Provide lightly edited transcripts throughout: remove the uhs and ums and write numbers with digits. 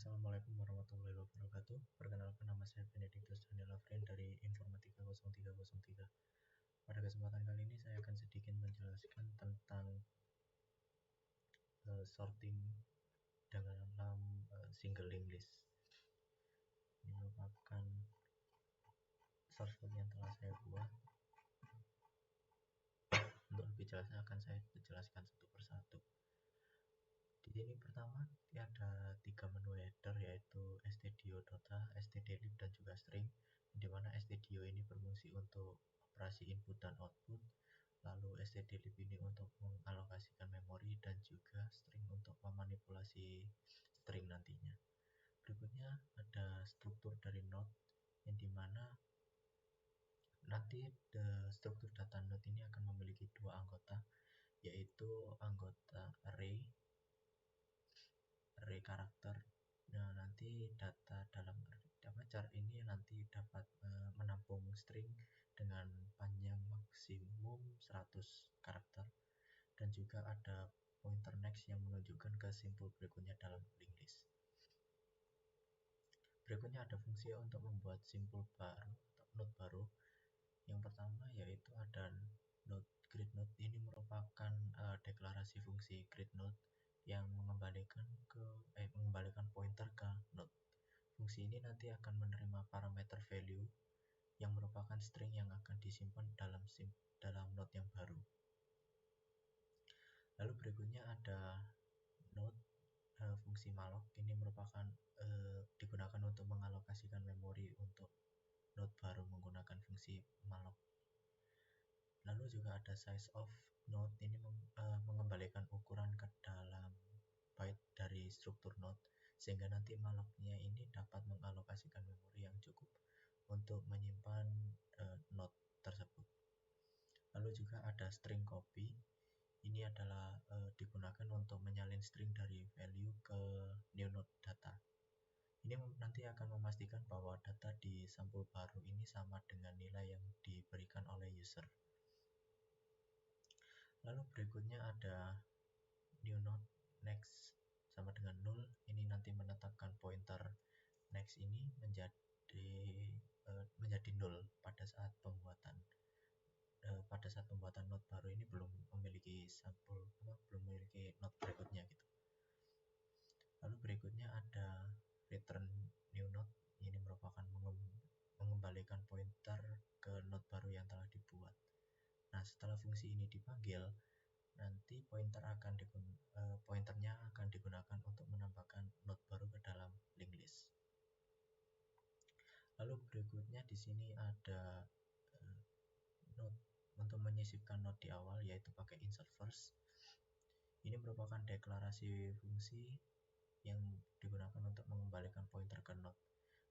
Assalamualaikum warahmatullahi wabarakatuh. Perkenalkan, nama saya Benedictus Daniel Afrin dari Informatika 0303. Pada kesempatan kali ini saya akan sedikit menjelaskan tentang sorting dalam single linked list. Ini merupakan source code yang telah saya buat. Untuk lebih jelasnya akan saya jelaskan satu persatu. Di sini pertama ada 3 menu header, yaitu stdio.h, stdlib, dan juga string, di mana stdio ini berfungsi untuk operasi input dan output, lalu stdlib ini untuk mengalokasikan memori, dan juga string untuk memanipulasi string nantinya. Berikutnya ada struktur dari node, yang dimana nanti struktur data node ini akan memiliki 2 anggota, yaitu anggota array karakter. Nah, nanti data dalam char ini nanti dapat menampung string dengan panjang maksimum 100 karakter, dan juga ada pointer next yang menunjukkan ke simpul berikutnya dalam linked list. Berikutnya ada fungsi untuk membuat simpul baru atau node baru. Yang pertama yaitu ada node create node. Ini merupakan deklarasi fungsi create node yang mengembalikan pointer ke node. Fungsi ini nanti akan menerima parameter value yang merupakan string yang akan disimpan dalam node yang baru. Lalu berikutnya ada node fungsi malloc. Ini merupakan digunakan untuk mengalokasikan memori untuk node baru menggunakan fungsi malloc. Lalu juga ada size of node. Ini mengembalikan ukuran ke dalam byte dari struktur node, sehingga nanti malloc-nya ini dapat mengalokasikan memori yang cukup untuk menyimpan node tersebut. Lalu juga ada string copy. Ini adalah digunakan untuk menyalin string dari value ke new node data. Ini nanti akan memastikan bahwa data di sampul baru ini sama dengan nilai yang diberikan oleh user. Lalu berikutnya ada new node next sama dengan 0. Ini nanti menetapkan pointer next ini menjadi 0 pada saat pembuatan node baru ini belum memiliki node berikutnya gitu. Lalu berikutnya ada return new node. Ini merupakan mengembalikan pointer ke node baru yang telah dibuat. Nah, setelah fungsi ini dipanggil, nanti pointernya akan digunakan untuk menambahkan node baru ke dalam linked list. Lalu berikutnya di sini ada node untuk menyisipkan node di awal, yaitu pakai insert first. Ini merupakan deklarasi fungsi yang digunakan untuk mengembalikan pointer ke node.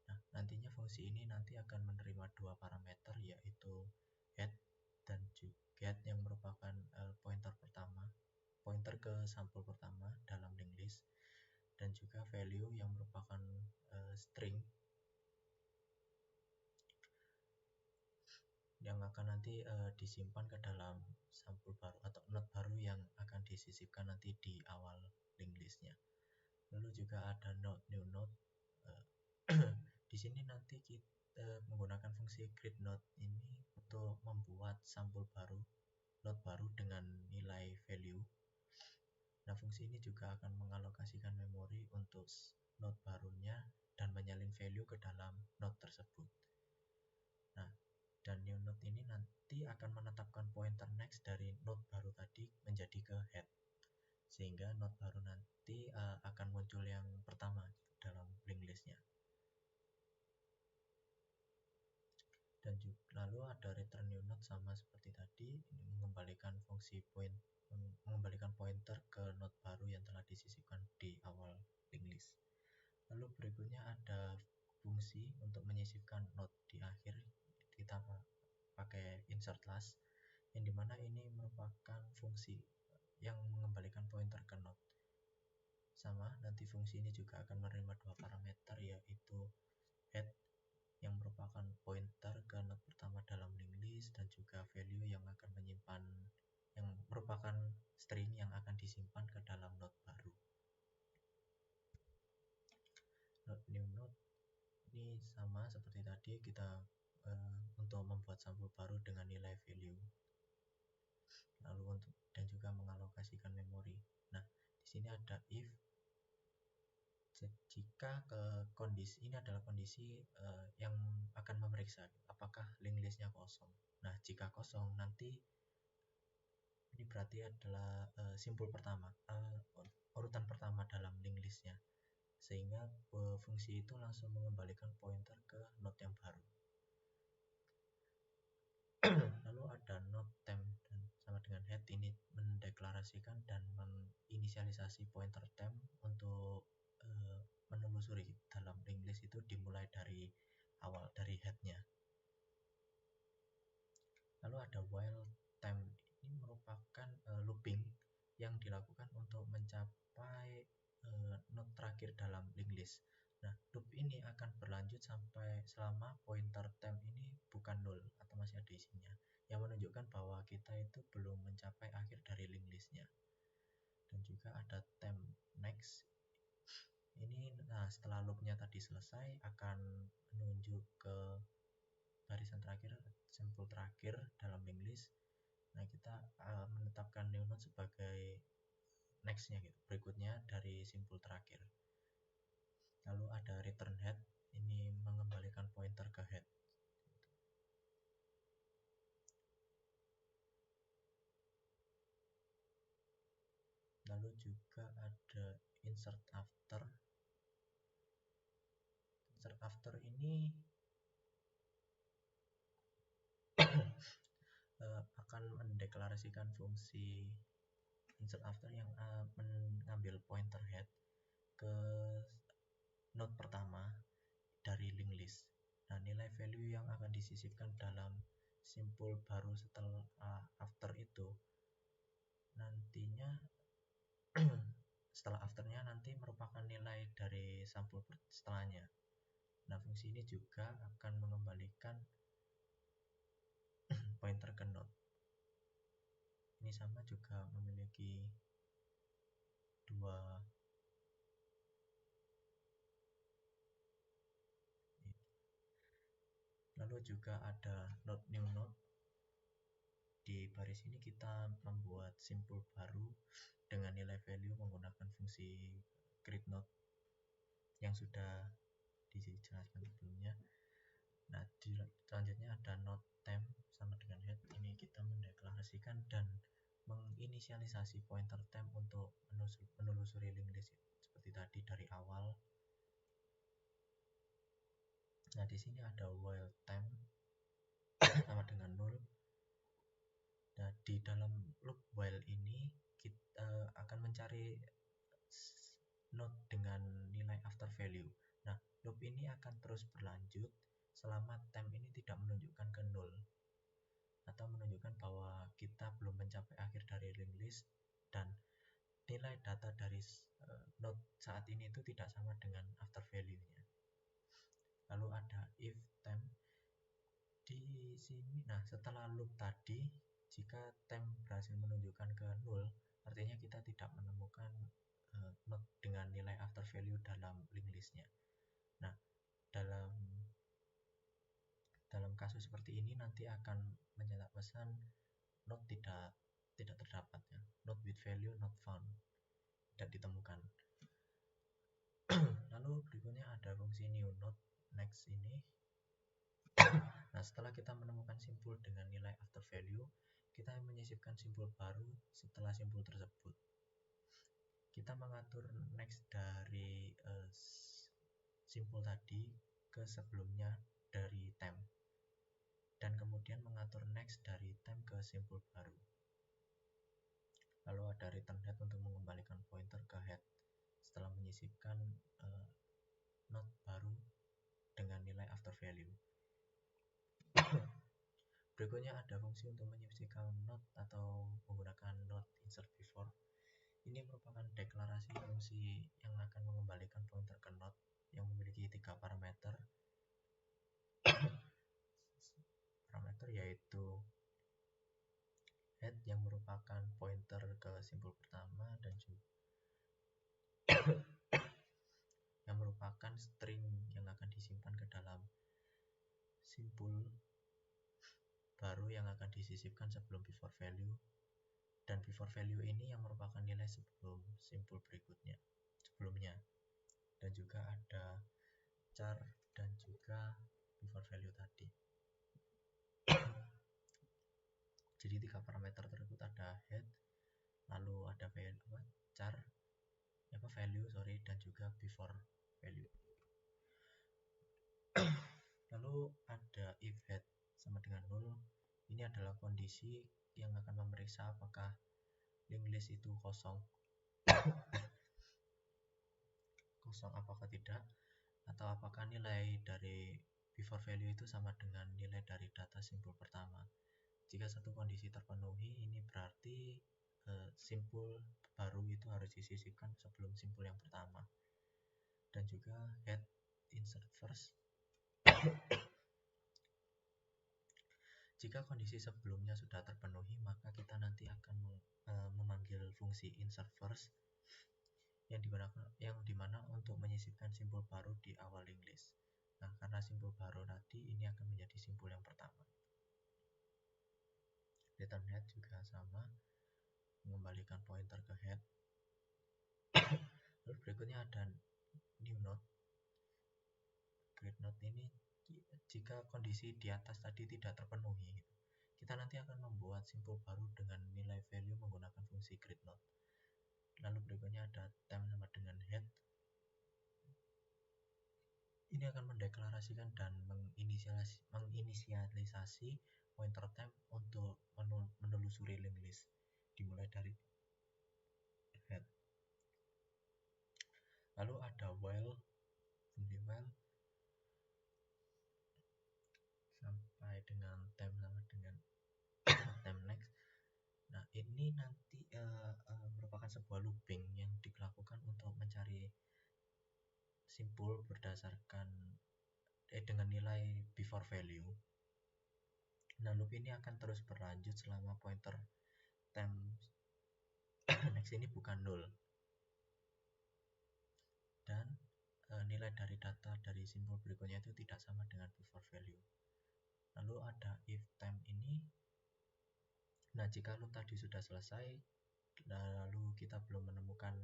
Nah, nantinya fungsi ini nanti akan menerima 2 parameter, yaitu head dan juga get, yang merupakan pointer ke sampul pertama dalam linked list, dan juga value yang merupakan string yang akan nanti disimpan ke dalam sampul baru atau node baru yang akan disisipkan nanti di awal linked listnya. Lalu juga ada new node. Di sini nanti kita menggunakan fungsi create node ini untuk membuat sampul baru, node baru dengan nilai value. Nah, fungsi ini juga akan mengalokasikan memori untuk node barunya dan menyalin value ke dalam node tersebut. Nah, dan new node ini nanti akan menetapkan pointer next dari node baru tadi menjadi ke head, sehingga node baru nanti akan muncul yang pertama dalam linked listnya. Dan juga lalu ada return new node, sama seperti tadi, ini mengembalikan pointer ke node baru yang telah disisipkan di awal linked list. Lalu berikutnya ada fungsi untuk menyisipkan node di akhir. Kita pakai insert last, yang dimana ini merupakan fungsi yang mengembalikan pointer ke node. Sama, nanti fungsi ini juga akan menerima 2 parameter, yaitu head yang merupakan pointer ke node pertama dalam linked list, dan juga value yang merupakan string yang akan disimpan ke dalam node baru. new node ini sama seperti tadi, kita untuk membuat sampul baru dengan nilai value, lalu untuk dan juga mengalokasikan memori. Nah, di sini ada if jika kondisi ini adalah kondisi yang akan memeriksa apakah link listnya kosong. Nah, jika kosong nanti ini berarti adalah simpul pertama, urutan pertama dalam link listnya, sehingga fungsi itu langsung mengembalikan pointer ke node yang baru. Lalu ada node temp dan sama dengan head, ini mendeklarasikan dan menginisialisasi pointer temp untuk menelusuri dalam link list itu dimulai dari awal, dari headnya. Lalu ada while temp, ini merupakan looping yang dilakukan untuk mencapai node terakhir dalam link list. Nah, loop ini akan berlanjut sampai selama pointer temp ini bukan nol atau masih ada isinya, yang menunjukkan bahwa kita itu belum mencapai akhir dari link listnya. Dan juga ada temp next. Ini setelah loopnya tadi selesai akan menunjuk ke barisan terakhir, sampul terakhir dalam link list. Nah, kita menetapkan new node sebagai nextnya gitu, berikutnya dari simpul terakhir. Lalu ada return head, ini mengembalikan pointer ke head. Lalu juga ada insert after. Insert after ini akan mendeklarasikan fungsi insert after yang mengambil pointer head ke node pertama dari link list. Nah, nilai value yang akan disisipkan dalam simpul baru setelah after itu nantinya setelah afternya nanti merupakan nilai dari sampul setelahnya. Nah, fungsi ini juga akan mengembalikan pointer ke node. Ini sama juga memiliki dua lalu juga ada node new node. Di baris ini kita membuat simpul baru dengan nilai value menggunakan fungsi create node yang sudah dijelaskan sebelumnya. Nah, selanjutnya ada node temp sama dengan head, ini kita mendeklarasikan dan menginisialisasi pointer temp untuk menelusuri link list seperti tadi dari awal. Nah, di sini ada while temp sama dengan null. Nah, di dalam loop while ini kita akan mencari node dengan nilai after value. Nah, loop ini akan terus berlanjut selama temp ini tidak menunjukkan ke null atau menunjukkan bahwa kita belum mencapai akhir dari link list dan nilai data dari node saat ini itu tidak sama dengan after value-nya. Lalu ada if temp di sini. Nah, setelah loop tadi, jika temp berhasil menunjukkan ke null, artinya kita tidak menemukan node dengan nilai after value dalam link listnya. Nah, dalam kasus seperti ini nanti akan mencetak pesan node tidak terdapat ya. Node with value not found, tidak ditemukan. Lalu berikutnya ada fungsi new node next ini. Nah, setelah kita menemukan simpul dengan nilai after value, kita menyisipkan simpul baru setelah simpul tersebut. Kita mengatur next dari simpul tadi ke sebelumnya dari temp, dan kemudian mengatur next dari temp ke simpul baru. Lalu ada return head untuk mengembalikan pointer ke head setelah menyisipkan node baru dengan nilai after value. Berikutnya ada fungsi untuk menyisipkan node atau menggunakan node insert before. Ini merupakan deklarasi fungsi yang akan mengembalikan pointer ke node yang memiliki 3 parameter. Parameter yaitu head yang merupakan pointer ke simpul pertama dan juga yang merupakan merupakan string yang akan disimpan ke dalam simpul baru yang akan disisipkan sebelum before value, dan before value ini yang merupakan nilai sebelum simpul sebelumnya, dan juga ada char dan juga before value tadi. Jadi 3 parameter tersebut ada head, lalu ada char, value dan juga before value. Lalu ada if head sama dengan 0. Ini adalah kondisi yang akan memeriksa apakah linked list itu kosong apakah tidak, atau apakah nilai dari before value itu sama dengan nilai dari data simpul pertama. Jika satu kondisi terpenuhi, ini berarti simpul baru itu harus disisipkan sebelum simpul yang pertama. Dan juga head insert first. Jika kondisi sebelumnya sudah terpenuhi, maka kita nanti akan memanggil fungsi insert first yang dimana untuk menyisipkan simpul baru di awal linked list. Nah, karena simpul baru tadi ini akan menjadi simpul yang pertama. Return head juga sama, mengembalikan pointer ke head. Lalu berikutnya ada new node. Create node ini jika kondisi di atas tadi tidak terpenuhi, kita nanti akan membuat simpul baru dengan nilai value menggunakan fungsi create node. Lalu berikutnya ada temp sama dengan head. Ini akan mendeklarasikan dan menginisialisasi pointer temp untuk menelusuri linked list, dimulai dari head. Lalu ada while, fungsi while sampai dengan temp sama dengan temp next. Nah, ini nanti merupakan sebuah looping yang dilakukan untuk mencari simpul berdasarkan dengan nilai before value. Nah, loop ini akan terus berlanjut selama pointer temp next ini bukan 0 dan nilai dari data dari simpul berikutnya itu tidak sama dengan before value. Lalu ada if temp ini. Nah, jika loop tadi sudah selesai lalu kita belum menemukan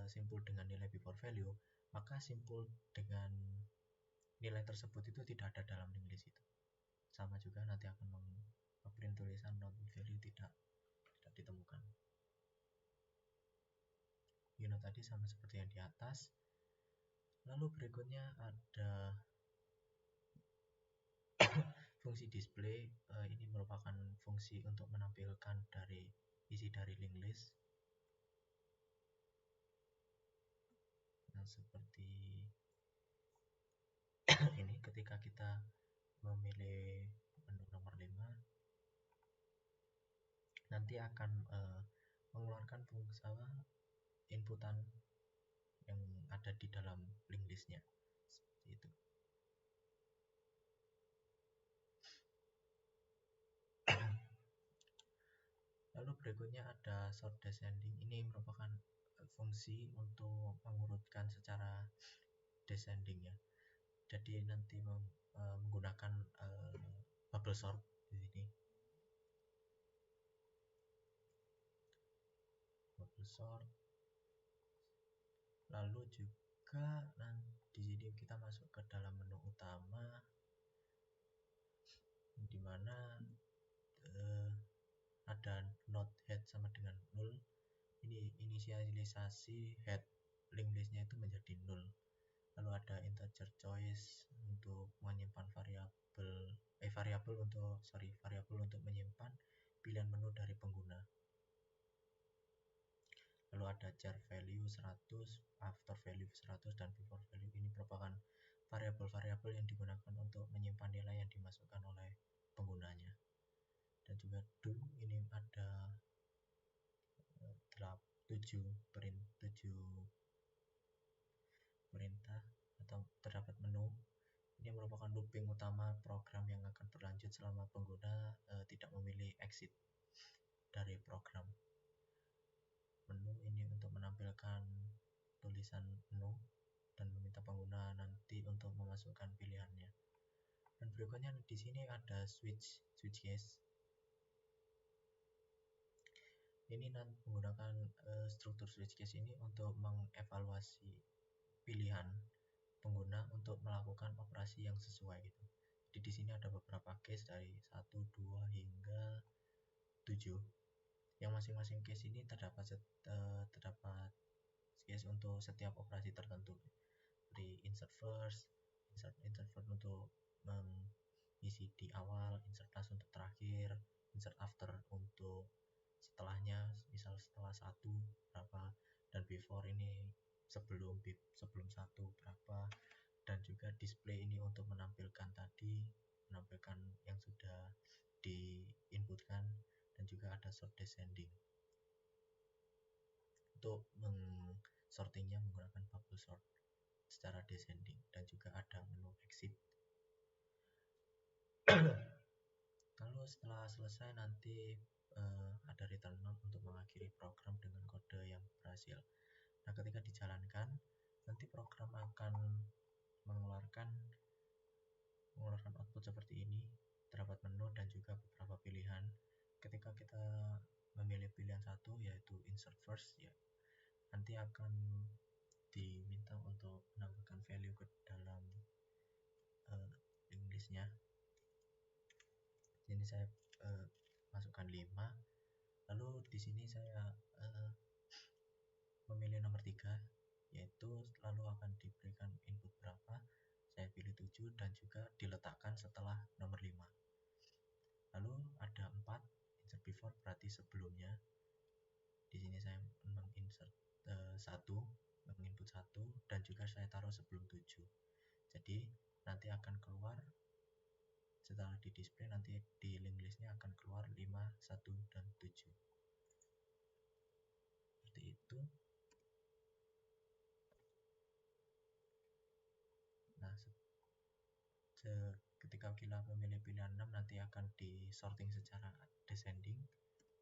simpul dengan nilai before value, maka simpul dengan nilai tersebut itu tidak ada dalam linked list itu. Sama juga nanti akan memprint tulisan not value tidak ditemukan. Unit tadi sama seperti yang di atas. Lalu berikutnya ada fungsi display. Ini merupakan fungsi untuk menampilkan dari isi dari linked list. Nah, seperti ini ketika kita memilih menu nomor 5, nanti akan mengeluarkan fungsi inputan yang ada di dalam linked listnya, seperti itu. Lalu berikutnya ada sort descending. Ini merupakan fungsi untuk mengurutkan secara descending ya. Jadi nanti menggunakan bubble sort di sini. Bubble sort. Lalu juga di sini kita masuk ke dalam menu utama, di mana ada node head sama dengan 0. Ini inisialisasi head linked listnya itu menjadi 0. Lalu ada integer choice untuk menyimpan variabel untuk menyimpan pilihan menu dari pengguna. Lalu ada char value 100, after value 100, dan before value. Ini merupakan variabel-variabel yang digunakan untuk menyimpan nilai yang dimasukkan oleh penggunanya. Dan juga do, ini ada 7 perintah atau terdapat menu. Ini merupakan looping utama program yang akan berlanjut selama pengguna tidak memilih exit dari program. Menu ini untuk menampilkan tulisan menu dan meminta pengguna nanti untuk memasukkan pilihannya. Dan berikutnya di sini ada switch case. Ini menggunakan struktur switch case ini untuk mengevaluasi pilihan pengguna untuk melakukan operasi yang sesuai gitu. Jadi di sini ada beberapa case dari 1, 2 hingga 7. Yang masing-masing case ini terdapat case untuk setiap operasi tertentu. Seperti insert first untuk mengisi di awal, insert last untuk terakhir, insert after untuk setelahnya, misal setelah 1 berapa, dan before ini sebelum 1 berapa, dan juga display ini untuk menampilkan yang sudah diinputkan, dan juga ada sort descending untuk sortingnya menggunakan bubble sort secara descending, dan juga ada menu exit. Lalu setelah selesai nanti ada return node untuk mengakhiri program dengan kode yang berhasil. Nah, ketika dijalankan nanti program akan mengeluarkan output seperti ini. Terdapat menu dan juga beberapa pilihan. Ketika kita memilih pilihan 1 yaitu insert first, ya nanti akan diminta untuk menambahkan value ke dalam linked list-nya. Sini saya masukkan 5. Lalu di sini saya memilih nomor 3, yaitu lalu akan diberikan input berapa. Saya pilih 7 dan juga diletakkan setelah nomor 5. Lalu ada 4, insert before berarti sebelumnya. Di sini saya menginsert 1, menginput 1, dan juga saya taruh sebelum 7. Jadi nanti akan keluar setelah di display, nanti di link listnya akan keluar 5, 1, dan 7. Seperti itu. Nah, ketika kita memilih pilihan 6 nanti akan disorting secara descending,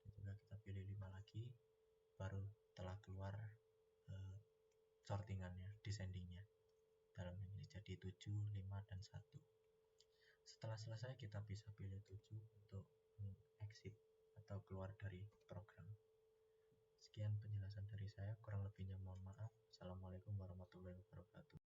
dan juga kita pilih 5 lagi, baru telah keluar sortingannya, descendingnya dalam ini jadi 7, 5, dan 1. Setelah selesai kita bisa pilih 7 untuk exit atau keluar dari program. Sekian penjelasan dari saya, kurang lebihnya mohon maaf. Assalamualaikum warahmatullahi wabarakatuh.